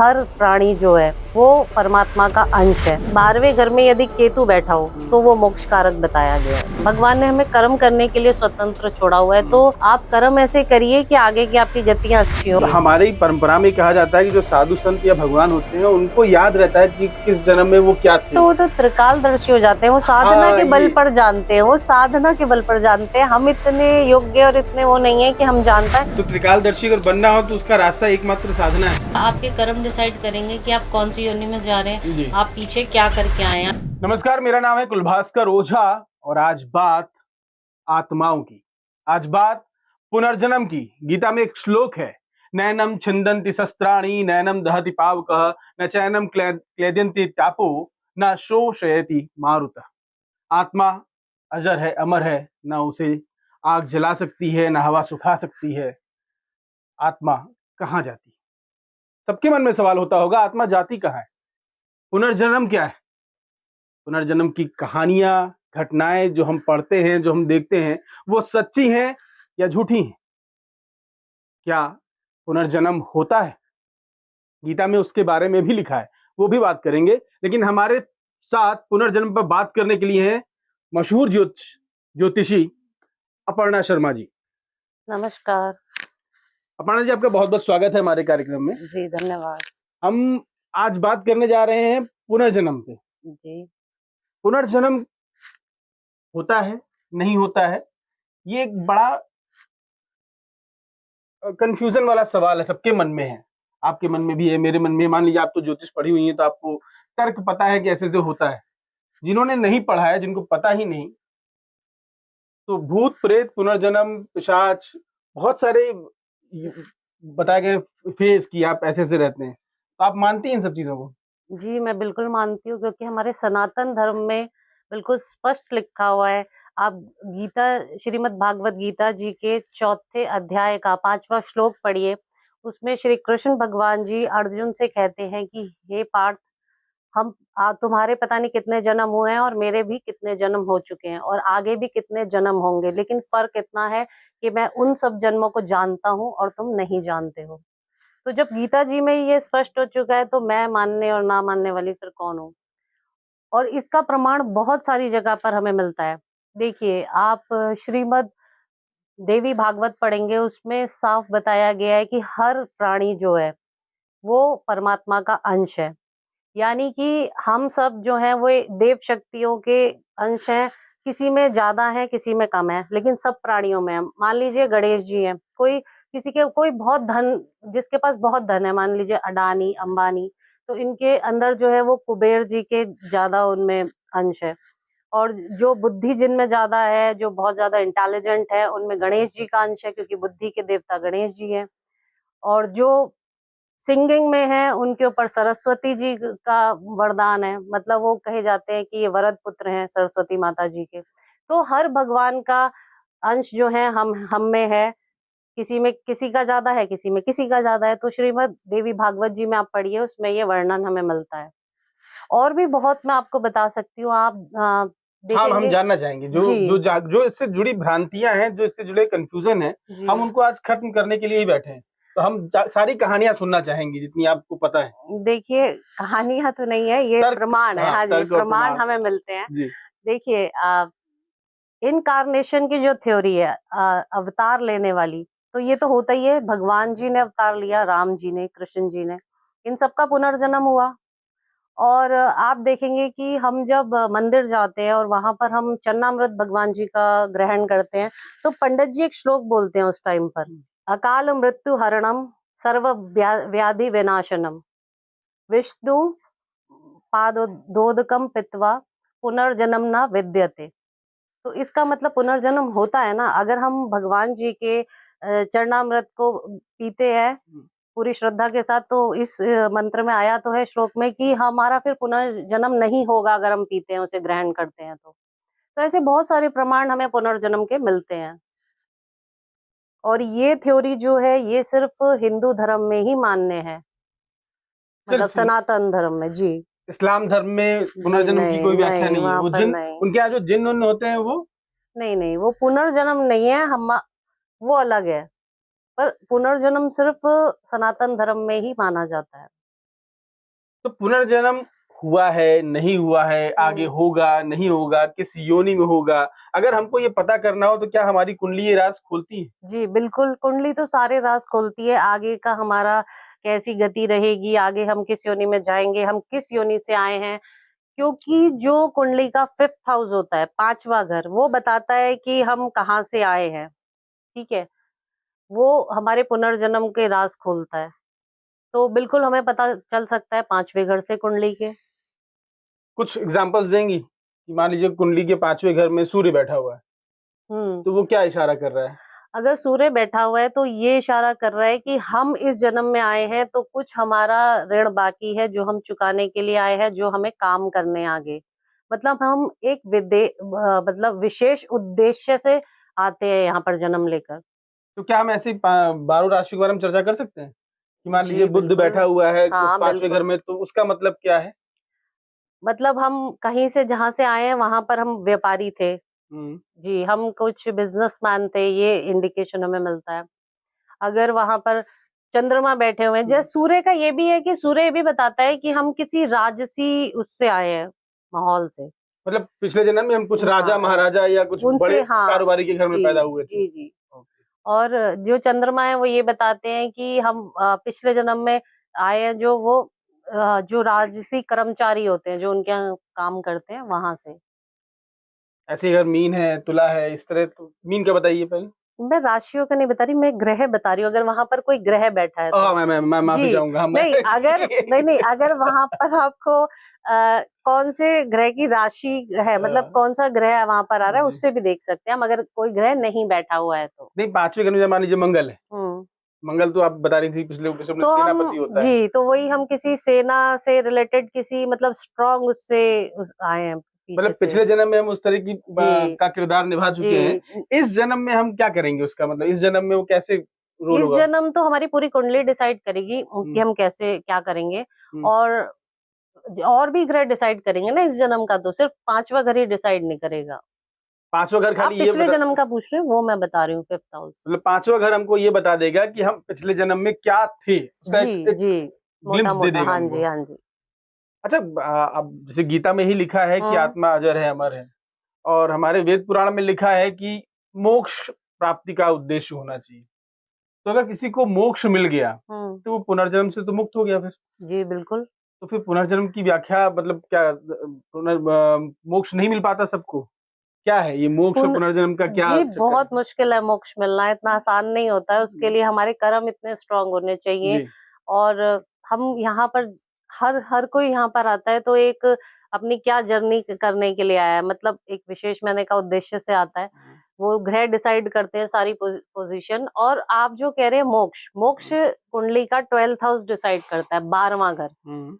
हर प्राणी जो है वो परमात्मा का अंश है। 12वें घर में यदि केतु बैठा हो तो वो मोक्ष कारक बताया गया है। भगवान ने हमें कर्म करने के लिए स्वतंत्र छोड़ा हुआ है, तो आप कर्म ऐसे करिए कि आगे की आपकी गतियां अच्छी हो। हमारी परंपरा में कहा जाता है कि जो साधु संत या भगवान होते हैं उनको याद रहता है कि किस जन्म में वो क्या थे। तो वो तो त्रिकालदर्शी हो जाते हैं, वो साधना के बल पर जानते हैं, वो साधना के बल पर जानते हैं। हम इतने योग्य और इतने वो नहीं है कि हम जान पाए। तो त्रिकालदर्शी अगर बनना हो तो उसका रास्ता एकमात्र साधना है। आपके कर्म डिसाइड करेंगे कि आप कौन सी योनि में जा रहे जी। हैं, आप पीछे क्या करके आए हैं। नमस्कार, मेरा नाम है कुलभास्कर ओझा और आज बात आत्माओं की, आज बात पुनर्जन्म की। गीता में एक श्लोक है, नैनम छिन्दन्ति शस्त्राणि नैनम दहति पावकः न चैनम क्लेद्यन्ति त्यापो न शोषयति मारुतः। आत्मा अजर है, अमर है, न उसे आग जला सकती है, न हवा सुखा सकती है। आत्मा कहाँ जाती है? सबके मन में सवाल होता होगा, आत्मा जाती कहाँ है? पुनर्जन्म क्या है? पुनर्जन्म की कहानियां, घटनाएं जो हम पढ़ते हैं, जो हम देखते हैं, वो सच्ची हैं या झूठी हैं? क्या पुनर्जन्म होता है? गीता में उसके बारे में भी लिखा है, वो भी बात करेंगे। लेकिन हमारे साथ पुनर्जन्म पर बात करने के लिए हैं मशहूर ज्योतिषी अपर्णा शर्मा जी। नमस्कार अपर्णा जी, आपका बहुत बहुत स्वागत है हमारे कार्यक्रम में। जी, धन्यवाद हम आज बात करने जा रहे हैं पुनर्जन्म पे। जी। पुनर्जन्म होता है, नहीं होता है, ये एक बड़ा कंफ्यूजन वाला सवाल है, सबके मन में है। आपके मन में भी है, मेरे मन में। मान लीजिए आप तो ज्योतिष पढ़ी हुई है तो आपको तर्क पता है कि ऐसे से होता है। जिन्होंने नहीं पढ़ा है, जिनको पता ही नहीं, तो भूत प्रेत, पुनर्जन्म, पिशाच, बहुत सारे बताए गए फेज की आप ऐसे से रहते हैं। तो आप मानती हैं इन सब चीजों को? जी, मैं बिल्कुल मानती हूँ, क्योंकि हमारे सनातन धर्म में बिल्कुल स्पष्ट लिखा हुआ है। आप गीता, श्रीमद् भागवत गीता जी के 4थे अध्याय का 5वां श्लोक पढ़िए। उसमें श्री कृष्ण भगवान जी अर्जुन से कहते हैं कि हे पार्थ, तुम्हारे पता नहीं कितने जन्म हुए हैं और मेरे भी कितने जन्म हो चुके हैं और आगे भी कितने जन्म होंगे, लेकिन फर्क इतना है कि मैं उन सब जन्मों को जानता हूँ और तुम नहीं जानते हो। तो जब गीता जी में ये स्पष्ट हो चुका है, तो मैं मानने और ना मानने वाली फिर कौन हूँ। और इसका प्रमाण बहुत सारी जगह पर हमें मिलता है। देखिए, आप श्रीमद् देवी भागवत पढ़ेंगे, उसमें साफ बताया गया है कि हर प्राणी जो है वो परमात्मा का अंश है। यानी कि हम सब जो हैं वो देव शक्तियों के अंश हैं। किसी में ज्यादा है, किसी में कम है, लेकिन सब प्राणियों में है। मान लीजिए गणेश जी हैं, कोई बहुत धन, जिसके पास बहुत धन है, मान लीजिए अडानी, अंबानी, तो इनके अंदर जो है वो कुबेर जी के ज्यादा उनमें अंश है। और जो बुद्धि जिनमें ज्यादा है, जो बहुत ज्यादा इंटेलिजेंट है, उनमें गणेश जी का अंश है, क्योंकि बुद्धि के देवता गणेश जी हैं। और जो सिंगिंग में है, उनके ऊपर सरस्वती जी का वरदान है। मतलब वो कहे जाते हैं कि ये वरद पुत्र हैं सरस्वती माता जी के। तो हर भगवान का अंश जो है हम में है। किसी में किसी का ज्यादा है, किसी में किसी का ज्यादा है। तो श्रीमद् देवी भागवत जी में आप पढ़िए, उसमें ये वर्णन हमें मिलता है। और भी बहुत मैं आपको बता सकती हूँ। आप हाँ, हम देखेंगे। जानना चाहेंगे जी जो इससे जुड़ी भ्रांतियां हैं, जो इससे जुड़े कंफ्यूजन है, जी। हम उनको आज खत्म करने के लिए ही बैठे हैं। तो हम सारी कहानियां सुनना चाहेंगे जितनी आपको पता है। देखिए, कहानियां तो नहीं है, ये तर्क, प्रमाण है। हाँ, हाँ जी, तर्क और प्रमाण प्रमाण। हमें मिलते हैं। जी। देखिए, इनकार्नेशन की जो थ्योरी है, अवतार लेने वाली, तो ये तो होता ही है। भगवान जी ने अवतार लिया, राम जी ने, कृष्ण जी ने, इन सबका पुनर्जन्म हुआ। और आप देखेंगे कि हम जब मंदिर जाते हैं और वहां पर हम चन्नामृत भगवान जी का ग्रहण करते हैं, तो पंडित जी एक श्लोक बोलते हैं उस टाइम पर, अकाल मृत्यु हरणम सर्व व्याधि विनाशनम विष्णु पादोदकम पित्वा पुनर्जन्म न विद्यते। तो इसका मतलब पुनर्जन्म होता है ना। अगर हम भगवान जी के चरणामृत को पीते हैं पूरी श्रद्धा के साथ, तो इस मंत्र में आया तो है श्लोक में कि हमारा फिर पुनर्जन्म नहीं होगा अगर हम पीते हैं, उसे ग्रहण करते हैं तो ऐसे बहुत सारे प्रमाण हमें पुनर्जन्म के मिलते हैं। और ये थ्योरी जो है, ये सिर्फ हिंदू धर्म में ही मान्य है, मतलब सिर्फ सनातन धर्म में। जी इस्लाम धर्म में जी। पुनर्जन्म की नहीं कोई व्याख्या नहीं, नहीं है। वहां वो पर जिन, नहीं। उनके यहाँ जो जिन उन होते हैं वो नहीं नहीं, वो पुनर्जन्म नहीं है। हम वो अलग है, पर पुनर्जन्म सिर्फ सनातन धर्म में ही माना जाता है। तो पुनर्जन्म हुआ है, नहीं हुआ है, आगे होगा, नहीं होगा, किस योनि में होगा, अगर हमको ये पता करना हो तो क्या हमारी कुंडली ये राज खोलती है? जी, बिल्कुल, कुंडली तो सारे राज़ खोलती है, आगे का हमारा कैसी गति रहेगी, आगे हम किस योनि में जाएँगे, हम किस योनि से आए हैं। क्योंकि जो कुंडली का 5th हाउस होता है, 5वां घर, वो बताता है कि हम कहाँ से आए हैं, ठीक है? वो हमारे पुनर्जन्म के राज़ खोलता है। तो बिल्कुल हमें पता चल सकता है 5वें घर से कुंडली के। कुछ एग्जांपल्स देंगी कि मान लीजिए कुंडली के 5वें घर में सूर्य बैठा हुआ है, हुँ। तो वो क्या इशारा कर रहा है? अगर सूर्य बैठा हुआ है तो ये इशारा कर रहा है कि हम इस जन्म में आए हैं तो कुछ हमारा ऋण बाकी है जो हम चुकाने के लिए आए हैं, जो हमें काम करने आगे। मतलब हम एक मतलब विशेष उद्देश्य से आते हैं यहाँ पर जन्म लेकर। तो क्या हम ऐसे 12 राशियों के बारे में चर्चा कर सकते हैं? कि मान लीजिए जी, बुध बिल्कुल। बैठा हुआ है उस हाँ, 5वें घर बिल्कुल। में, तो उसका मतलब क्या है? मतलब हम कहीं से जहाँ से आए हैं वहाँ पर हम व्यापारी थे। हुँ, जी, हम कुछ बिज़नेसमैन थे, ये इंडिकेशन हमें मिलता है। अगर वहाँ पर चंद्रमा बैठे हुए हैं, हुँ। जैसे सूर्य का ये भी है कि सूर्य ये भी बताता है कि हम किसी राजसी उससे आए हैं, माहौल से। मतलब पिछले जन्म में हम कुछ राजा, हाँ, महाराजा या कुछ उनसे बड़े हाँ, कारोबारी के घर में पैदा जी, हुए थे। जी, जी। ओके। और जो चंद्रमा है वो ये बताते हैं कि हम पिछले जन्म में आए हैं जो वो जो राजसी कर्मचारी होते हैं, जो उनके यहाँ काम करते हैं, वहाँ से। ऐसे ही अगर मीन है, तुला है, इस तरह, तो मीन का बताइए पहले? मैं राशियों का नहीं बता रही, मैं ग्रह बता रही हूँ, अगर वहाँ पर कोई ग्रह बैठा है तो। मैं माफ़ी जी, चाहूँगा मैं नहीं अगर नहीं, अगर वहाँ पर आपको कौन से ग्रह की राशि है, मतलब कौन-सा ग्रह वहाँ पर आ रहा है, जी। उससे भी देख सकते हैं हम, अगर कोई ग्रह नहीं बैठा हुआ है तो। नहीं, 5वें घर में मान लीजिए मंगल है। हुँ। मंगल तो आप बता रही थी पिछले एपिसोड में तो सेनापति हम होता है। जी, तो वही हम किसी सेना से रिलेटेड किसी मतलब स्ट्रॉन्ग उससे उस आए हैं पीछे मतलब से। पिछले जन्म में हम उस तरह की जी, का किरदार निभा जी। चुके हैं। इस जन्म में हम क्या करेंगे, उसका मतलब इस जन्म में वो कैसे रोल इस होगा? जन्म तो हमारी पूरी कुंडली डिसाइड करेगी कि हुँ, हम कैसे क्या करेंगे। हुँ। और और भी ग्रह डिसाइड करेंगे ना इस जन्म का, तो सिर्फ 5वां घर ही डिसाइड नहीं करेगा। 5वां घर आप खाली ये पिछले बता, जन्म का पूछ रहे हो, वो मैं बता रही हूँ 5th हाउस। मतलब 5वां घर हमको ये बता देगा कि हम पिछले जन्म में क्या थे, उसका जी, एक जी। ग्लिम्प्स दे मोटा-मोटा, देगा हाँ जी, हमको। हाँ जी। अच्छा, अब जैसे गीता में ही लिखा है कि हुँ, आत्मा अजर है, अमर है, और हमारे वेद पुराण में लिखा है कि मोक्ष प्राप्ति का उद्देश्य होना चाहिए। तो अगर किसी को मोक्ष मिल गया, हुँ। तो वो पुनर्जन्म से तो मुक्त हो गया फिर। जी, बिल्कुल। तो फिर पुनर्जन्म की व्याख्या मतलब क्या, मोक्ष नहीं मिल पाता सबको? क्या है ये मोक्ष और पुन पुनर्जन्म का क्या जी, चक्कर है? बहुत मुश्किल है मोक्ष मिलना, इतना आसान नहीं होता है, उसके हुँ, लिए हमारे कर्म इतने स्ट्रॉन्ग होने चाहिए। जी। और हम यहाँ पर हर हर कोई यहाँ पर आता है तो एक अपनी क्या जर्नी करने के लिए आया है, मतलब एक विशेष मैंने कहा उद्देश्य से आता है। हुँ, वो ग्रह डिसाइड करते हैं सारी पोजीशन। और आप जो कह रहे हैं मोक्ष, मोक्ष हुँ, कुंडली का 12th हाउस डिसाइड करता है, 12वां घर, हुँ,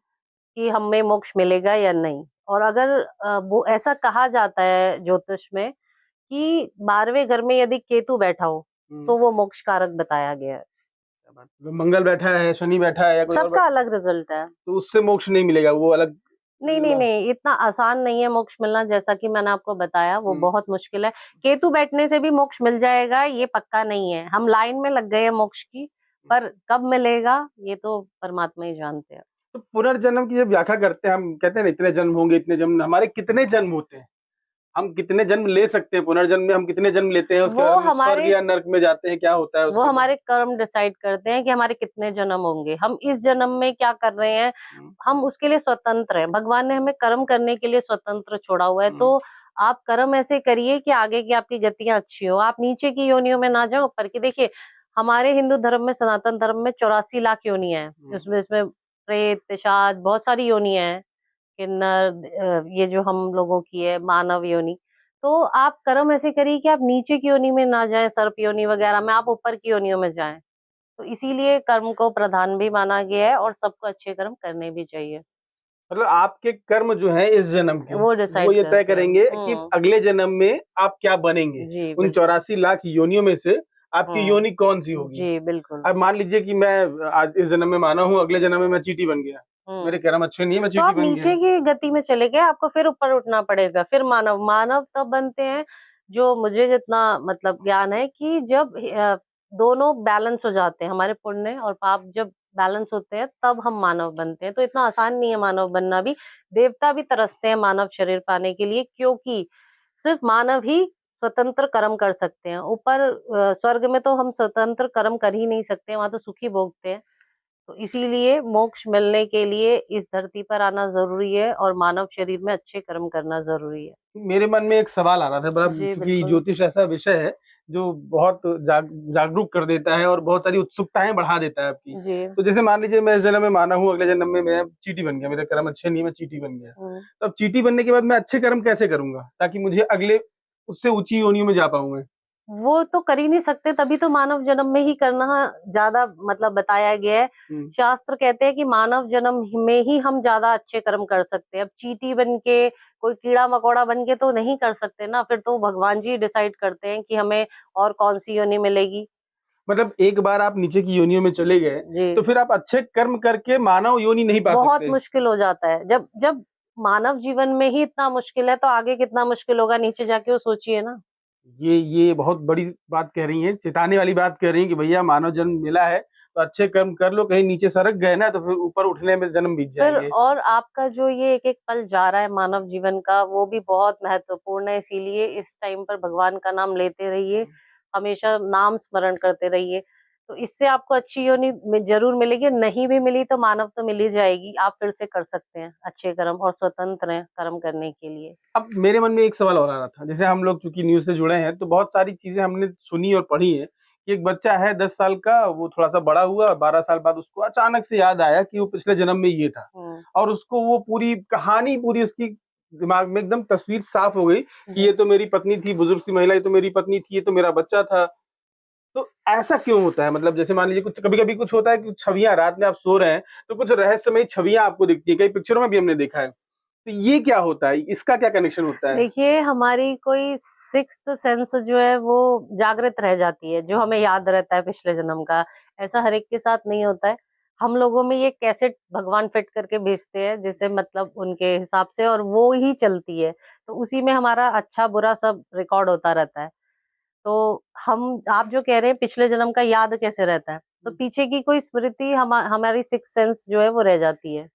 कि हमें मोक्ष मिलेगा या नहीं। और अगर वो ऐसा कहा जाता है ज्योतिष में कि 12वें घर में यदि केतु बैठा हो, हुँ। तो वो मोक्ष कारक बताया गया है। क्या बात है। मंगल बैठा है, शनि बैठा है या कोई और सबका बैठा है, अलग रिजल्ट है। तो उससे मोक्ष नहीं मिलेगा, वो अलग नहीं, नहीं, ल नहीं, इतना आसान नहीं है मोक्ष मिलना, जैसा कि मैंने आपको बताया, वो हुँ, बहुत मुश्किल है। केतु बैठने से भी मोक्ष मिल जाएगा, ये पक्का नहीं है। हम लाइन में लग गए हैं मोक्ष की, हुँ। पर कब मिलेगा, ये तो परमात्मा ही जानते हैं। तो पुनर्जन्म की जब व्याख्या करते हैं, हम कहते हैं ना इतने जन्म होंगे, इतने जन्म, हमारे कितने जन्म होते हैं? हम कितने जन्म ले सकते हैं? पुनर्जन्म में हम कितने जन्म लेते हैं? उसके वो बाद हम स्वर्ग हमारे या नर्क में जाते हैं, क्या होता है वो उसके बाद? हमारे कर्म डिसाइड करते हैं कि हमारे कितने जन्म होंगे। हम इस जन्म में क्या कर रहे हैं, हुँ, हम उसके लिए स्वतंत्र हैं। भगवान ने हमें कर्म करने के लिए स्वतंत्र छोड़ा हुआ है। हुँ, तो आप कर्म ऐसे करिए कि आगे की आपकी गतियाँ अच्छी हो। आप नीचे की योनियों में ना जाओ, ऊपर की। देखिए, हमारे हिंदू धर्म में, सनातन धर्म में 84 लाख योनियाँ हैं। हुँ, इसमें प्रेत, पिशाच, बहुत सारी योनियाँ हैं। किन्नर, ये जो हम लोगों की है मानव योनि। तो आप कर्म ऐसे करिए कि आप नीचे की योनि में ना जाएँ, सर्प योनि वगैरह में, आप ऊपर की योनियों में जाएँ। तो इसीलिए कर्म को प्रधान भी माना गया है और सबको अच्छे कर्म करने भी चाहिए। मतलब आपके कर्म जो हैं इस जन्म के, वो वो डिसाइड ये तय करते हैं। करेंगे कि अगले जन्म में आप क्या बनेंगे। जी, उन बिल्कुल। 84 लाख योनियों में से आपकी हुँ। योनि कौन-सी होगी? जी, बिल्कुल। अब मान लीजिए कि मैं आज इस जन्म में मानव हूँ, अगले जन्म में मैं चींटी बन गया। मेरे हुँ। कर्म अच्छे नहीं है, मैं तो चींटी आप बन गया। नीचे की गति में चले गए, आपको फिर ऊपर उठना पड़ेगा, फिर मानव। मानव तब बनते हैं, जो मुझे जितना मतलब ज्ञान है कि जब दोनों बैलेंस हो जाते हैं, हमारे पुण्य और पाप जब बैलेंस होते हैं तब हम मानव बनते हैं। तो इतना आसान नहीं है मानव बनना भी। देवता भी तरसते हैं मानव शरीर पाने के लिए, क्योंकि सिर्फ मानव ही स्वतंत्र कर्म कर सकते हैं। ऊपर स्वर्ग में तो हम स्वतंत्र कर्म कर ही नहीं सकते, वहां तो सुखी भोगते हैं। तो इसीलिए मोक्ष मिलने के लिए इस धरती पर आना जरूरी है और मानव शरीर में अच्छे कर्म करना जरूरी है। मेरे मन में एक सवाल आ रहा था, बड़ा, जी क्योंकि बिल्कुल। ज्योतिष ऐसा विषय है जो बहुत जागरूक कर देता है और बहुत सारी उत्सुकताएं बढ़ा देता है आपकी। जी। तो जैसे मान लीजिए मैं इस जन्म में माना हूँ, अगले जन्म में मैं चींटी बन गया, मेरे कर्म अच्छे नहीं, मैं चींटी बन गया। तो अब चींटी बनने के बाद मैं अच्छे कर्म कैसे करूंगा ताकि मुझे अगले उससे ऊंची योनियों में जा पाऊं मैं? वो तो कर ही नहीं सकते, तभी तो मानव जन्म में ही करना ज्यादा मतलब बताया गया है। शास्त्र कहते हैं कि मानव जन्म में ही हम ज्यादा अच्छे कर्म कर सकते हैं। अब चींटी बन के, कोई कीड़ा मकोड़ा बन के तो नहीं कर सकते ना, फिर तो भगवान जी डिसाइड करते हैं कि हमें और कौन सी योनि मिलेगी। मतलब एक बार आप नीचे की योनियों में चले गए जी। तो फिर आप अच्छे कर्म करके मानव योनि नहीं पा बहुत सकते। मुश्किल हो जाता है। जब जब मानव जीवन में ही इतना मुश्किल है तो आगे कितना मुश्किल होगा, नीचे जाके वो सोचिए ना। ये बहुत बड़ी बात कह रही हैं, चिताने वाली बात कह रही हैं कि भैया मानव जन्म मिला है तो अच्छे कर्म कर लो, कहीं नीचे सरक गए ना तो फिर ऊपर उठने में जन्म बीत फिर जाएंगे। और आपका जो ये एक एक पल जा रहा है मानव जीवन का, वो भी बहुत महत्वपूर्ण है। इसीलिए इस टाइम पर भगवान का नाम लेते रहिए, हमेशा नाम स्मरण करते रहिए। तो इससे आपको अच्छी योनि जरूर मिलेगी, नहीं भी मिली तो मानव तो मिल ही जाएगी। आप फिर से कर सकते हैं अच्छे कर्म और स्वतंत्र हैं कर्म करने के लिए। अब मेरे मन में एक सवाल और आ रहा था, जैसे हम लोग चूंकि न्यूज से जुड़े हैं तो बहुत सारी चीजें हमने सुनी और पढ़ी है कि एक बच्चा है 10 साल का, वो थोड़ा सा बड़ा हुआ, 12 साल बाद उसको अचानक से याद आया कि वो पिछले जन्म में ये था, और उसको वो पूरी कहानी, पूरी उसकी दिमाग में एकदम तस्वीर साफ हो गई कि ये तो मेरी पत्नी थी, बुजुर्ग सी महिला, ये तो मेरी पत्नी थी, ये तो मेरा बच्चा था। तो ऐसा क्यों होता है? मतलब जैसे मान लीजिए कुछ कभी कभी कुछ होता है कि छवियां, रात में आप सो रहे हैं तो कुछ रहस्यमयी छवियां आपको दिखती है, कई पिक्चरों में भी हमने देखा है। तो ये क्या होता है, इसका क्या कनेक्शन होता है? देखिए, हमारी कोई सिक्स्थ सेंस जो है वो जागृत रह जाती है, जो हमें याद रहता है पिछले जन्म का। ऐसा हर एक के साथ नहीं होता है। हम लोगों में ये कैसेट भगवान फिट करके भेजते हैं, जैसे मतलब उनके हिसाब से, और वो ही चलती है। तो उसी में हमारा अच्छा बुरा सब रिकॉर्ड होता रहता है। तो हम, आप जो कह रहे हैं पिछले जन्म का याद कैसे रहता है, तो पीछे की कोई स्मृति हमारी सिक्स सेंस जो है वो रह जाती है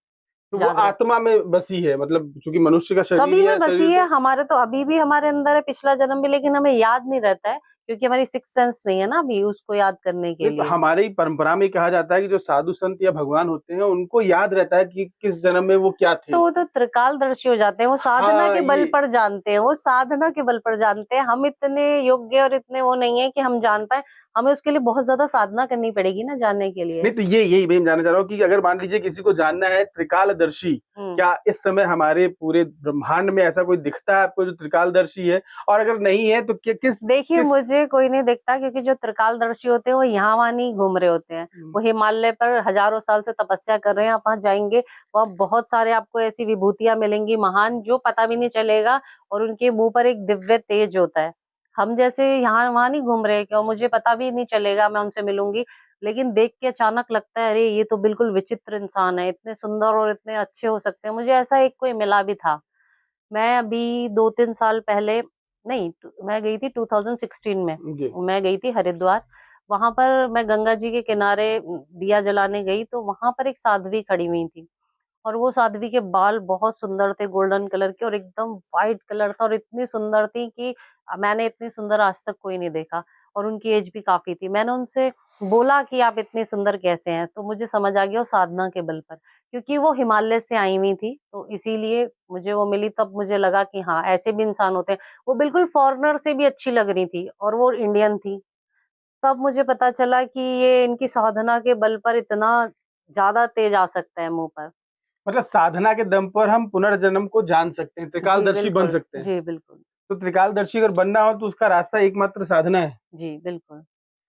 तो वो जागृत। आत्मा में बसी है, मतलब चूंकि मनुष्य का सभी शरीर में है, बसी शरीर है, तो हमारे तो अभी भी हमारे अंदर है पिछला जन्म भी, लेकिन हमें याद नहीं रहता है क्योंकि हमारी सिक्स सेंस नहीं है ना अभी उसको याद करने के नहीं, लिए। हमारे ही परंपरा में कहा जाता है कि जो साधु संत या भगवान होते हैं उनको याद रहता है कि किस जन्म में वो क्या थे। तो वो तो त्रिकालदर्शी हो जाते हैं, वो साधना हाँ के बल ये पर जानते हैं, वो साधना के बल पर जानते हैं। हम इतने योग्य और इतने वो नहीं है कि हम जान पाए। हमें उसके लिए बहुत ज्यादा साधना करनी पड़ेगी ना जानने के लिए। नहीं, तो ये यही मैं जानना चाह रहा हूँ कि अगर मान लीजिए किसी को जानना है त्रिकालदर्शी, क्या इस समय हमारे पूरे ब्रह्मांड में ऐसा कोई दिखता है आपको जो त्रिकालदर्शी है? और अगर नहीं है तो किस देखिए, किस मुझे कोई नहीं दिखता, क्योंकि जो त्रिकालदर्शी होते हैं वो यहाँ वहाँ नहीं घूम रहे होते हैं। वो हिमालय पर हजारों साल से तपस्या कर रहे हैं। आप वहाँ जाएंगे, वहाँ बहुत सारे आपको ऐसी विभूतियां मिलेंगी महान, जो पता भी नहीं चलेगा, और उनके मुंह पर एक दिव्य तेज होता है। हम जैसे यहाँ वहाँ नहीं घूम रहे, क्यों, मुझे पता भी नहीं चलेगा, मैं उनसे मिलूंगी, लेकिन देख के अचानक लगता है अरे ये तो बिल्कुल विचित्र इंसान है, इतने सुंदर और इतने अच्छे हो सकते हैं। मुझे ऐसा एक कोई मिला भी था। मैं अभी 2-3 साल पहले, नहीं, मैं गई थी 2016 में। जी मैं गई थी हरिद्वार। वहां पर मैं गंगा जी के किनारे दिया जलाने गई, तो वहां पर एक साध्वी खड़ी हुई थी, और वो साध्वी के बाल बहुत सुंदर थे, गोल्डन कलर के, और एकदम व्हाइट कलर था, और इतनी सुंदर थी कि मैंने इतनी सुंदर आज तक कोई नहीं देखा। और उनकी एज भी काफी थी। मैंने उनसे बोला कि आप इतनी सुंदर कैसे हैं, तो मुझे समझ आ गया वो साधना के बल पर, क्योंकि वो हिमालय से आई हुई थी, तो इसीलिए मुझे वो मिली। तब मुझे लगा कि हाँ, ऐसे भी इंसान होते हैं। वो बिल्कुल फॉरेनर से भी अच्छी लग रही थी, और वो इंडियन थी। तब मुझे पता चला कि ये इनकी साधना के बल पर इतना ज्यादा तेज आ सकता है मुंह पर। मतलब साधना के दम पर हम पुनर्जन्म को जान सकते हैं, जी त्रिकालदर्शी बन बिल्कुल। सकते हैं। जी बिल्कुल। तो त्रिकालदर्शी अगर बनना हो तो उसका रास्ता एकमात्र साधना है। जी बिल्कुल,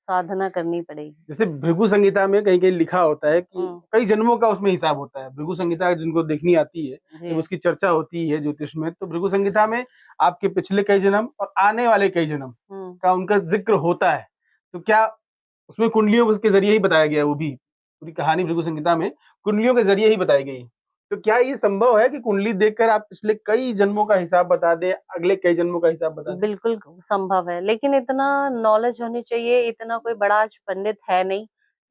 साधना करनी पड़ेगी। जैसे भृगु संहिता में कहीं कहीं लिखा होता है कि हम्म। कई जन्मों का उसमें हिसाब होता है। भृगु संहिता जिनको देखनी आती है, जब जी। उसकी चर्चा होती है ज्योतिष में, तो भृगु संहिता में आपके पिछले कई जन्म और आने वाले कई जन्म का उनका जिक्र होता है। तो क्या उसमें कुंडलियों के जरिए ही बताया गया है? वो भी पूरी कहानी भृगु संहिता में कुंडलियों के जरिए ही बताई गई है। तो क्या ये संभव है कि कुंडली देखकर आप पिछले कई जन्मों का हिसाब बता दें, अगले कई जन्मों का हिसाब बता दें? बिल्कुल संभव है, लेकिन इतना नॉलेज होनी चाहिए। इतना कोई बड़ा आज पंडित है नहीं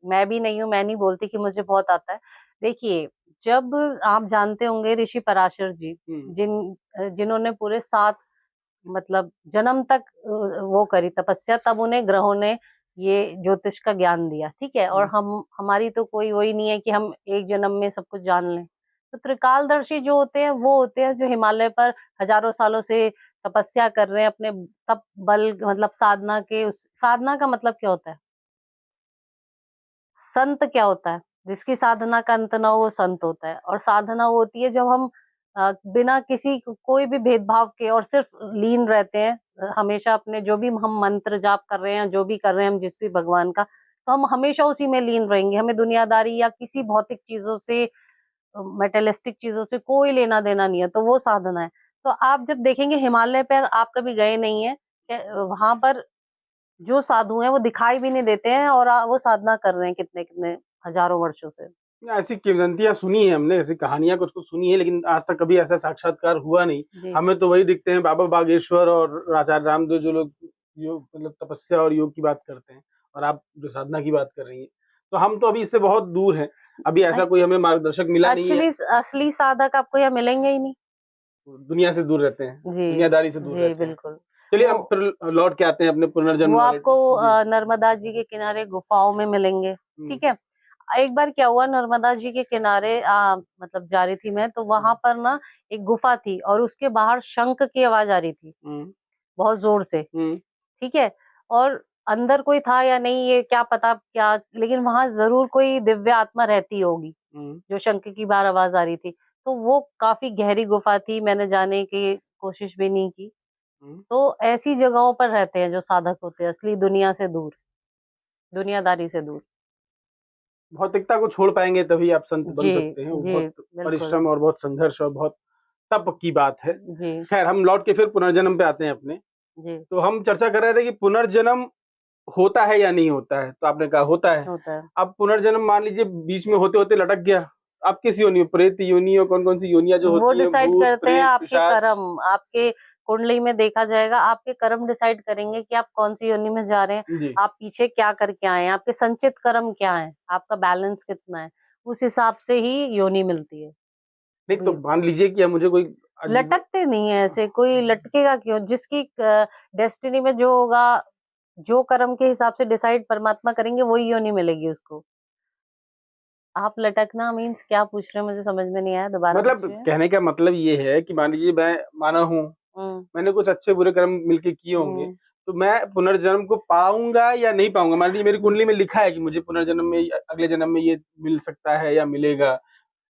मैं भी नहीं हूँ, मैं नहीं बोलती कि मुझे बहुत आता है। देखिए, जब आप जानते होंगे ऋषि पराशर जी, जिन्होंने पूरे 7 मतलब जन्म तक वो करी तपस्या, तब उन्हें ग्रहों ने ये ज्योतिष का ज्ञान दिया, ठीक है? और हमारी तो कोई वही नहीं है कि हम एक जन्म में सब कुछ जान लें। तो त्रिकालदर्शी जो होते हैं, वो होते हैं जो हिमालय पर हजारों सालों से तपस्या कर रहे हैं, अपने तप बल मतलब साधना के उस साधना का मतलब क्या होता है? संत क्या होता है? जिसकी साधना का अंत ना हो वो संत होता है। और साधना वो होती है जब हम बिना किसी कोई भी भेदभाव के और सिर्फ लीन रहते हैं, हमेशा अपने जो भी हम मंत्र जाप कर रहे हैं, जो भी कर रहे हैं हम जिस भी भगवान का, तो हम हमेशा उसी में लीन रहेंगे। हमें दुनियादारी या किसी भौतिक चीजों से, मटेरियलिस्टिक चीजों से कोई लेना देना नहीं है, तो वो साधना है। तो आप जब देखेंगे हिमालय पर, आप कभी गए नहीं है, वहां पर जो साधु हैं वो दिखाई भी नहीं देते हैं, और वो साधना कर रहे हैं कितने कितने हजारों वर्षों से। ऐसी किंवदंतियां सुनी है हमने, ऐसी कहानियां कुछ कुछ सुनी है, लेकिन आज तक कभी ऐसा साक्षात्कार हुआ नहीं। जी हमें तो वही दिखते हैं बाबा बागेश्वर और आचार्य रामदेव, जो लोग योग मतलब तपस्या और योग की बात करते हैं, और आप जो साधना की बात कर रही हैं, तो हम तो अभी इससे बहुत दूर हैं। अभी ऐसा कोई हमें मार्गदर्शक मिला नहीं है। असली साधक आपको यहाँ मिलेंगे ही नहीं। दुनिया से दूर रहते हैं, जी दुनियादारी से दूर जी रहते हैं। बिल्कुल। चलिए वो हम फिर लौट के आते हैं अपने पुनर्जन्म वो वाले। आपको जी। नर्मदा जी के किनारे गुफाओं में मिलेंगे, ठीक है? एक बार क्या हुआ, नर्मदा जी के किनारे मतलब जा रही थी मैं, तो वहां पर ना एक गुफा थी, और उसके बाहर शंख की आवाज आ रही थी बहुत जोर से, ठीक है? और अंदर कोई था या नहीं ये क्या पता क्या, लेकिन वहां जरूर कोई दिव्य आत्मा रहती होगी जो शंख की बाहर आवाज आ रही थी। तो वो काफी गहरी गुफा थी, मैंने जाने की कोशिश भी नहीं की। तो ऐसी जगहों पर रहते हैं जो साधक होते हैं, असली दुनिया से दूर, दुनियादारी से दूर। भौतिकता को छोड़ पाएंगे तभी आप संत बन जी सकते हैं। वो जी बहुत बिल्कुल। परिश्रम और बहुत संघर्ष और बहुत तप की बात है। जी खैर, हम लौट के फिर पुनर्जन्म पे आते हैं अपने। जी तो हम चर्चा कर रहे थे कि पुनर्जन्म होता है या नहीं होता है, तो आपने कहा होता है। होता है। अब पुनर्जन्म मान लीजिए बीच में होते होते लटक गया, आप किस योनि में, प्रेत योनि, और कौन कौन सी योनियां जो वो होती हैं, डिसाइड भूत करते हैं प्रेत आपके पिशाच। कर्म, आपके कुंडली में देखा जाएगा, आपके कर्म डिसाइड करेंगे कि आप कौन सी योनि में जा रहे हैं, जी। आप पीछे क्या करके आए हैं, आपके संचित कर्म क्या है, आपका बैलेंस कितना है, उस हिसाब से ही योनि मिलती है। नहीं तो मान लीजिए कि मुझे कोई अजीब। लटकते नहीं है ऐसे, कोई लटकेगा क्यों? जिसकी डेस्टिनी में जो होगा, जो कर्म के हिसाब से डिसाइड परमात्मा करेंगे, वही योनि मिलेगी उसको। आप लटकना मीन्स क्या पूछ रहे हैं, मुझे समझ में नहीं आया, दोबारा मतलब पूछिए। कहने का मतलब ये है कि मान लीजिए मैं माना हूँ, हम्म मैंने कुछ अच्छे बुरे कर्म मिलके किए होंगे, हम्म तो मैं पुनर्जन्म को पाऊंगा या नहीं पाऊंगा? मान लीजिए मेरी कुंडली में लिखा है कि मुझे पुनर्जन्म में, अगले जन्म में ये मिल सकता है या मिलेगा,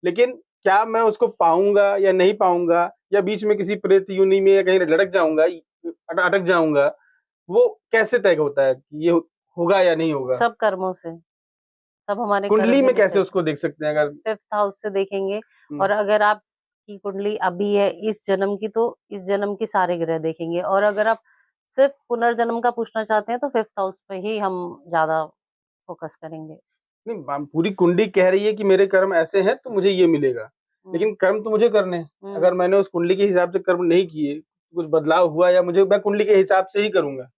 लेकिन क्या मैं उसको पाऊंगा या नहीं पाऊंगा, या बीच में किसी प्रेत योनि में या कहीं लटक जाऊंगा, अटक जाऊंगा? वो कैसे तय होता है कि ये होगा या नहीं होगा? सब कर्मों से, सब हमारे कुंडली कर्म ही में कैसे डिसाइड। उसको देख सकते हैं अगर? 5th हाउस से देखेंगे, हम्म, और अगर आपकी कुंडली अभी है इस जन्म की, तो इस जन्म की सारे ग्रह देखेंगे, और अगर आप सिर्फ पुनर्जन्म का पूछना चाहते हैं तो 5th हाउस पे ही हम ज्यादा फोकस करेंगे। नहीं, पूरी कुंडली कह रही है कि मेरे कर्म ऐसे हैं तो मुझे ये मिलेगा, हम्म लेकिन कर्म तो मुझे करने हैं। हम्म अगर मैंने उस कुंडली के हिसाब से कर्म नहीं किए, कुछ बदलाव हुआ, या मुझे, मैं कुंडली के हिसाब से ही करूंगा,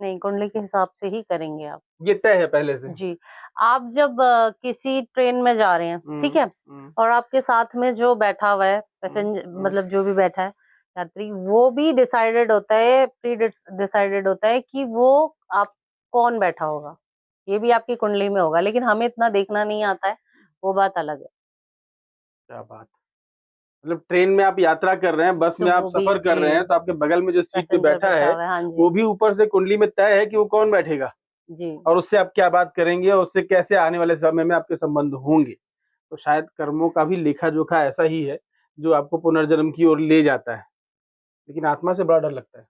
नहीं, कुंडली के हिसाब से ही करेंगे आप। ये तय है पहले से? जी, आप जब किसी ट्रेन में जा रहे हैं, ठीक है, हम्म, और आपके साथ में जो बैठा हुआ है पैसेंजर, मतलब जो भी बैठा है यात्री, वो भी डिसाइडेड होता है, प्री डिसाइडेड होता है कि वो आप कौन बैठा होगा, ये भी आपकी कुंडली में होगा, लेकिन हमें इतना देखना नहीं आता है, वो बात अलग है। क्या बात। मतलब ट्रेन में आप यात्रा कर रहे हैं, बस तो में आप वो भी सफर कर जी, रहे हैं, तो आपके बगल में जो सीट पे पैसेंजर बैठा बैठा है, हुआ है, हाँ वो जी। भी ऊपर से कुंडली में तय है कि वो कौन बैठेगा, जी और उससे आप क्या बात करेंगे, और उससे कैसे आने वाले समय में आपके संबंध होंगे। तो शायद कर्मों का भी लेखा जोखा ऐसा ही है जो आपको पुनर्जन्म की ओर ले जाता है। लेकिन आत्मा से बड़ा डर लगता है।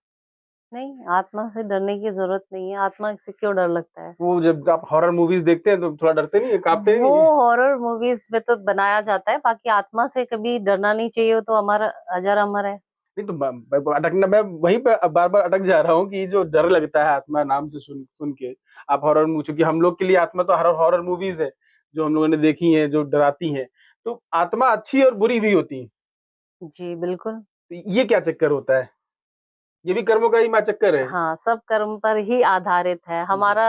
नहीं, आत्मा से डरने की जरूरत नहीं है, आत्मा से क्यों डर लगता है? वो जब आप हॉरर मूवीज देखते हैं तो थोड़ा डरते नहीं है, कांपते वो नहीं है? हॉरर मूवीज में तो बनाया जाता है, बाकी आत्मा से कभी डरना नहीं चाहिए, वो तो हमारा अजर अमर है। नहीं तो अटकना, मैं वहीं पे बार बार अटक जा रहा हूँ कि जो डर लगता है आत्मा नाम से सुन सुन के, आप हॉरर मूवी, चूंकि हम लोग के लिए आत्मा तो हॉरर हॉरर मूवीज है जो हम लोगों ने देखी है, जो डराती हैं। तो आत्मा अच्छी और बुरी भी होती है, जी बिल्कुल। तो ये क्या चक्कर होता है? ये भी कर्मों का ही चक्कर है? हाँ, सब कर्म पर ही आधारित है जी। हमारा।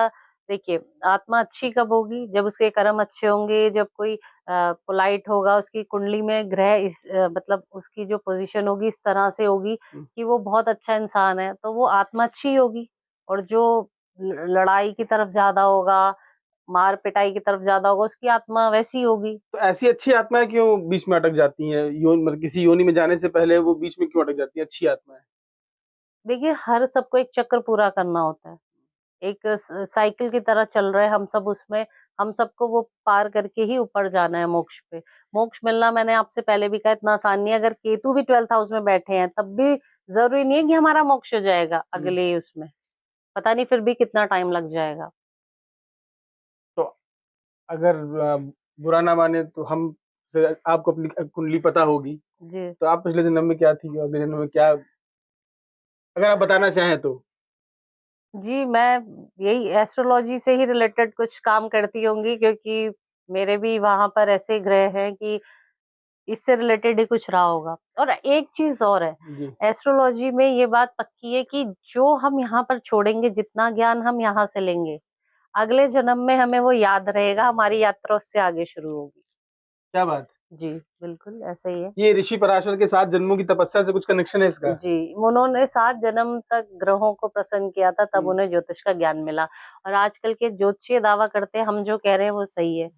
देखिए, आत्मा अच्छी कब होगी? जब उसके कर्म अच्छे होंगे, जब कोई पोलाइट होगा, उसकी कुंडली में ग्रह मतलब उसकी जो पोज़ीशन होगी इस तरह से होगी हुँ। कि वो बहुत अच्छा इंसान है, तो वो आत्मा अच्छी होगी। और जो लड़ाई की तरफ ज़्यादा होगा, मार-पिटाई की तरफ ज़्यादा होगा, उसकी आत्मा वैसी होगी। तो ऐसी अच्छी आत्माएँ क्यों बीच में अटक जाती हैं? मतलब किसी योनि में जाने से पहले वो बीच में क्यों अटक जाती हैं अच्छी आत्माएँ? देखिए, हर सबको एक चक्र पूरा करना होता है। एक साइकिल की तरह चल रहे हैं हम सब उसमें, हम सबको वो पार करके ही ऊपर जाना है मोक्ष पे। मोक्ष मिलना मैंने आपसे पहले भी कहा इतना आसान नहीं है, अगर केतु भी 12th हाउस में बैठे हैं तब भी ज़रूरी नहीं है कि हमारा मोक्ष हो जाएगा हुँ। अगले उसमें। पता नहीं फिर भी कितना टाइम लग जाएगा। तो अगर बुरा ना माने तो हम आपको अपनी कुंडली पता होगी, जी। तो आप पिछले जन्म में क्या थी और अगले जन्म में क्या अगर आप बताना चाहें तो? जी, मैं यही एस्ट्रोलॉजी से ही रिलेटेड कुछ काम करती होंगी क्योंकि मेरे भी वहाँ पर ऐसे ग्रह हैं कि इससे रिलेटेड ही कुछ रहा होगा। और एक चीज़ और है, जी। एस्ट्रोलॉजी में ये बात पक्की है कि जो हम यहाँ पर छोड़ेंगे, जितना ज्ञान हम यहाँ से लेंगे, अगले जन्म में हमें वो याद रहेगा, हमारी यात्रा उससे आगे शुरू होगी। क्या बात! जी, बिल्कुल ऐसा ही है। ये ऋषि पराशर के 7 जन्मों की तपस्या से कुछ कनेक्शन है इसका? जी, उन्होंने 7 जन्म तक ग्रहों को प्रसन्न किया था, तब हुँ। उन्हें ज्योतिष का ज्ञान मिला। और आजकल के ज्योतिषीय दावा करते हैं, हम जो कह रहे हैं वो सही है।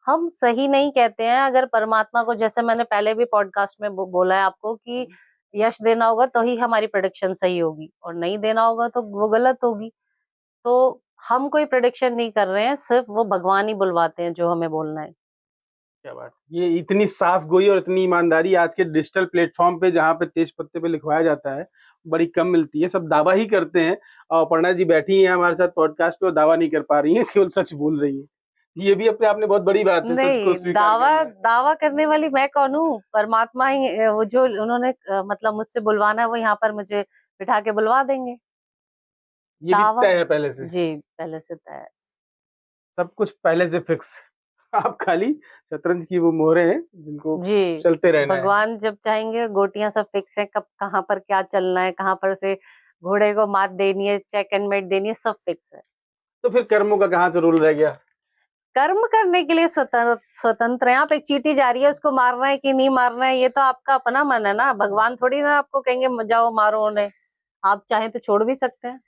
हम सही नहीं कहते हैं, अगर परमात्मा को जैसे मैंने पहले भी पॉडकास्ट में बोला है आपको कि हुँ। यश देना होगा तो ही हमारी प्रेडिक्शन सही होगी और नहीं देना होगा तो वो गलत होगी। तो हम कोई प्रेडिक्शन नहीं कर रहे हैं, सिर्फ वो भगवान ही बुलवाते हैं जो हमें बोलना है। क्या बात! ये इतनी साफ़-गोई और इतनी ईमानदारी आज के डिजिटल प्लेटफ़ॉर्म पे जहाँ पे तेज पत्ते पे लिखवाया जाता है, बड़ी कम मिलती है। सब दावा ही करते हैं और अपर्णा जी बैठी हैं हमारे साथ पॉडकास्ट पे और दावा नहीं कर पा रही हैं, केवल सच बोल रही हैं। ये भी अपने आप में बहुत बड़ी बात है, सच को नहीं, स्वीकार दावा करना। दावा करने वाली मैं कौन हूँ? परमात्मा ही वो जो उन्होंने मतलब मुझसे बुलवाना है वो यहाँ पर मुझे बिठा के बुलवा देंगे। ये भी दावा तय है पहले से, जी, पहले से तय है। सब कुछ पहले से फिक्स। आप खाली शतरंज की वो मोहरें हैं, जिनको जी, चलते रहना है। भगवान जब चाहेंगे गोटियाँ सब फिक्स है, कब कहाँ पर क्या चलना है, कहाँ पर से घोड़े को मात देनी है, चेक एंड मेट देनी है, सब फिक्स है। तो फिर कर्मों का कहाँ से रूल रह गया? कर्म करने के लिए स्वतंत्र हैं आप, एक चींटी जा रही है उसको मारना है कि नहीं मारना है, ये तो आपका अपना मन है ना, भगवान थोड़ी ना आपको कहेंगे जाओ मारो उन्हें, आप चाहें तो छोड़ भी सकते हैं।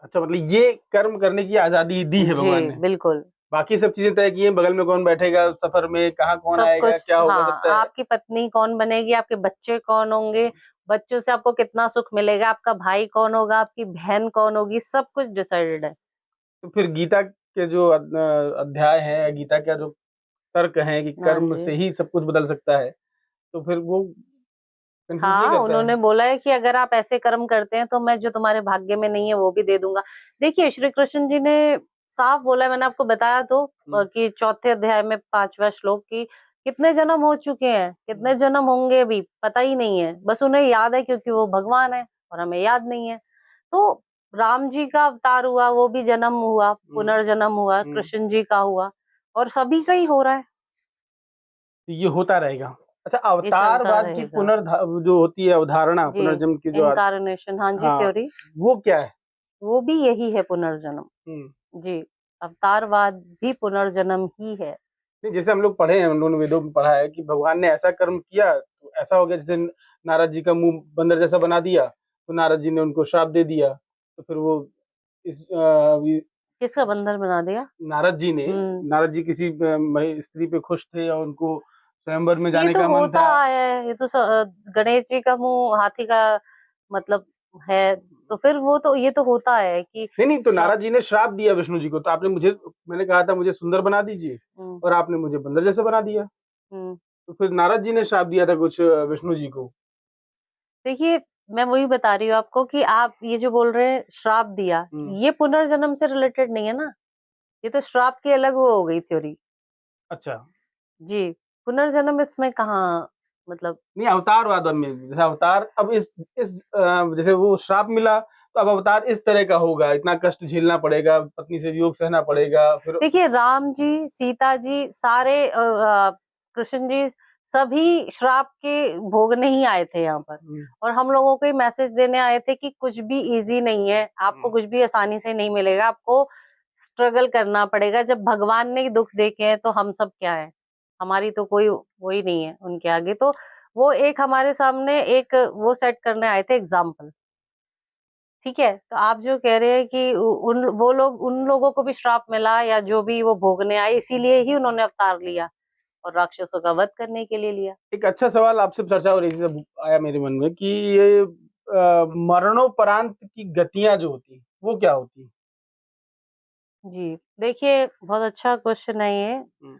अच्छा मतलब ये कर्म करने की आज़ादी दी है जी, भगवान ने। बिल्कुल। बाकी सब चीज़ें तय की हैं, बगल में कौन बैठेगा सफ़र में, कहाँ कौन सब आएगा, कुछ क्या होगा, सब हाँ, तय है। आपकी पत्नी कौन बनेगी, आपके बच्चे कौन होंगे, बच्चों से आपको कितना सुख मिलेगा, आपका भाई कौन होगा, आपकी बहन कौन होगी, सब कुछ डिसाइडेड है। तो फिर गीता के जो अध्याय हैं, गीता का जो तर्क है कि हाँ कर्म जी। से ही सब कुछ बदल सकता है, तो फिर वो कन्फ्यूज़ नहीं हाँ, करता है? उन्होंने बोला है कि अगर आप ऐसे कर्म करते हैं तो मैं जो तुम्हारे भाग्य में नहीं है वो भी दे दूँगा। देखिए, श्री कृष्ण जी ने साफ बोला है, मैंने आपको बताया तो हुँ, कि चौथे अध्याय में 5वां श्लोक कि कितने जन्म हो चुके हैं, कितने हुँ, जन्म होंगे अभी, पता ही नहीं है। बस उन्हें याद है क्योंकि वो भगवान है और हमें याद नहीं है। तो राम जी का अवतार हुआ, वो भी जन्म हुआ, हुँ, पुनर्जन्म हुआ, हुँ। कृष्ण जी का हुआ और सभी का ही हो रहा है। तो ये होता रहेगा। अच्छा ये चलता अवतारवाद की रहेगा। जो होती है अवधारणा जी, पुनर्जन्म की जो इन्कार्नेशन हाँ जी, हाँ, थ्योरी। वो क्या है? वो भी यही है पुनर्जन्म। हुँ। जी, अवतारवाद भी पुनर्जन्म ही है। नहीं जैसे हम लोग पढ़े हैं, हम लोगों ने वेदों में पढ़ा है कि भगवान ने ऐसा कर्म किया, तो ऐसा हो गया जैसे नारद जी का मुँह बंदर जैसा बना दिया, तो नारद जी ने उनको श्राप दे दिया। तो फिर वो इस किसका बंधन बना दिया? नारद जी ने हुँ, नारद जी किसी स्त्री पे खुश थे और उनको स्वयंवर में ये जाने तो का मन होता था। आया है, ये तो गणेश जी का मुँह हाथी का मतलब है, तो फिर वो तो ये तो होता है कि नहीं, नहीं तो स नारद जी ने श्राप दिया विष्णु जी को, तो आपने मुझे मैंने कहा था मुझे सुंदर बना दीजिए हुँ, और आपने मुझे बंदर जैसा बना दिया। हुँ। तो फिर नारद जी ने श्राप दिया था कुछ विष्णु जी को। देखिए, मैं वही बता रही हूँ आपको कि आप ये जो बोल रहे हैं श्राप दिया, हुँ, ये पुनर्जन्म से रिलेटेड नहीं है ना, ये तो श्राप की अलग वो हो गई थ्योरी। अच्छा। जी, पुनर्जन्म इसमें कहाँ मतलब नहीं अवतारवाद में जैसे अवतार अब जैसे वो श्राप मिला तो अब अवतार इस तरह का होगा, इतना कष्ट झेलना पड़ेगा, पत्नी से वियोग सहना पड़ेगा, फिर देखिए राम जी, सीता जी सारे कृष्ण जी सभी श्राप के भोगने ही आए थे यहाँ पर हुँ, और हम लोगों को ये मैसेज देने आए थे कि कुछ भी इजी नहीं है, आपको हुँ, कुछ भी आसानी से नहीं मिलेगा, आपको स्ट्रगल करना पड़ेगा। जब भगवान ने ही दुख देखे हैं तो हम सब क्या है, हमारी तो कोई वो ही नहीं है उनके आगे। तो वो एक हमारे सामने एक वो सेट करने आए थे एग्जाम्पल। ठीक है, तो आप जो कह रहे हैं कि उन लोगों को भी श्राप मिला या जो भी वो भोगने आए, इसीलिए ही उन्होंने अवतार लिया और राक्षसों का वध करने के लिए लिया। एक अच्छा सवाल आपसे चर्चा हो रही थी तब आया मेरे मन में कि ये मरणोपरांत की गतियां जो होती वो क्या होती? जी, देखिए बहुत अच्छा क्वेश्चन है ये। हम्म,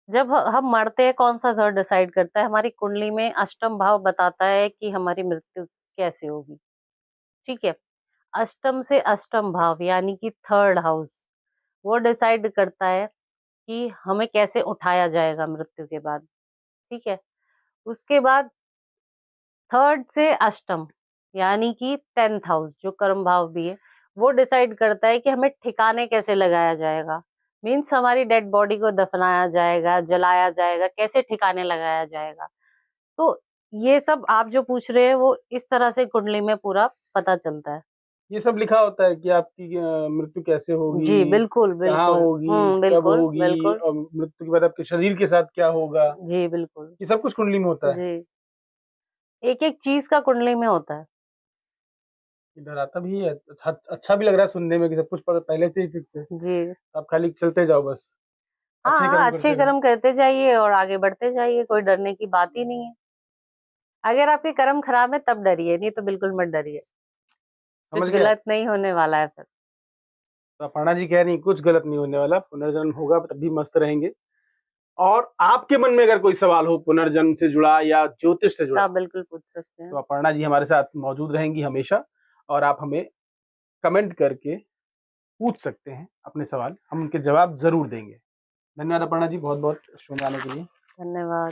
जब हम मरते हैं, कौन सा घर डिसाइड करता है? हमारी कुंडली में अष्टम भाव बताता है कि हमारी मृत्यु कैसे होगी। ठीक है, अष्टम से अष्टम भाव यानी कि थर्ड हाउस, वो डिसाइड करता है कि हमें कैसे उठाया जाएगा मृत्यु के बाद। ठीक है, उसके बाद थर्ड से अष्टम यानी कि 10th हाउस जो कर्म भाव भी है, वो डिसाइड करता है कि हमें ठिकाने कैसे लगाया जाएगा। मीन्स हमारी डेड बॉडी को दफनाया जाएगा, जलाया जाएगा, कैसे ठिकाने लगाया जाएगा। तो ये सब आप जो पूछ रहे हैं वो इस तरह से कुंडली में पूरा पता चलता है। ये सब लिखा होता है कि आपकी मृत्यु कैसे जी, होगी, बिल्कुल, कहाँ बिल्कुल। होगी, कब बिल्कुल, होगी, बिल्कुल। और मृत्यु के बाद आपके शरीर के साथ क्या होगा, जी, बिल्कुल। ये सब कुछ कुंडली में होता है। जी, एक-एक चीज़ का कुंडली में होता है। ये डराता भी है, अच्छा अच्छा भी लग रहा है सुनने में कि सब कुछ पहले से ही फिक्स है। जी। आप खाली चलते जाओ बस, हाँ, अच्छे हाँ, कर्म अच्छे करते रहो। कर्म करते जाइए और आगे बढ़ते जाइए, कोई डरने की बात ही नहीं है। अगर आपके कर्म खराब है तब डरिए, नहीं तो बिल्कुल मत डरिए। समझ कुछ गए? गलत नहीं होने वाला है फिर। तो अपर्णा जी कह रही हैं, कुछ गलत नहीं होने वाला, पुनर्जन्म होगा तब भी मस्त रहेंगे। और आपके मन में अगर कोई सवाल हो पुनर्जन्म से जुड़ा या ज्योतिष से तो जुड़ा, आप बिल्कुल पूछ सकते तो हैं। अपर्णा जी हमारे साथ मौजूद रहेंगी हमेशा, और आप हमें कमेंट करके पूछ सकते हैं अपने सवाल, हम उनके जवाब जरूर देंगे। धन्यवाद अपर्णा जी, बहुत बहुत शो में आने के लिए। धन्यवाद।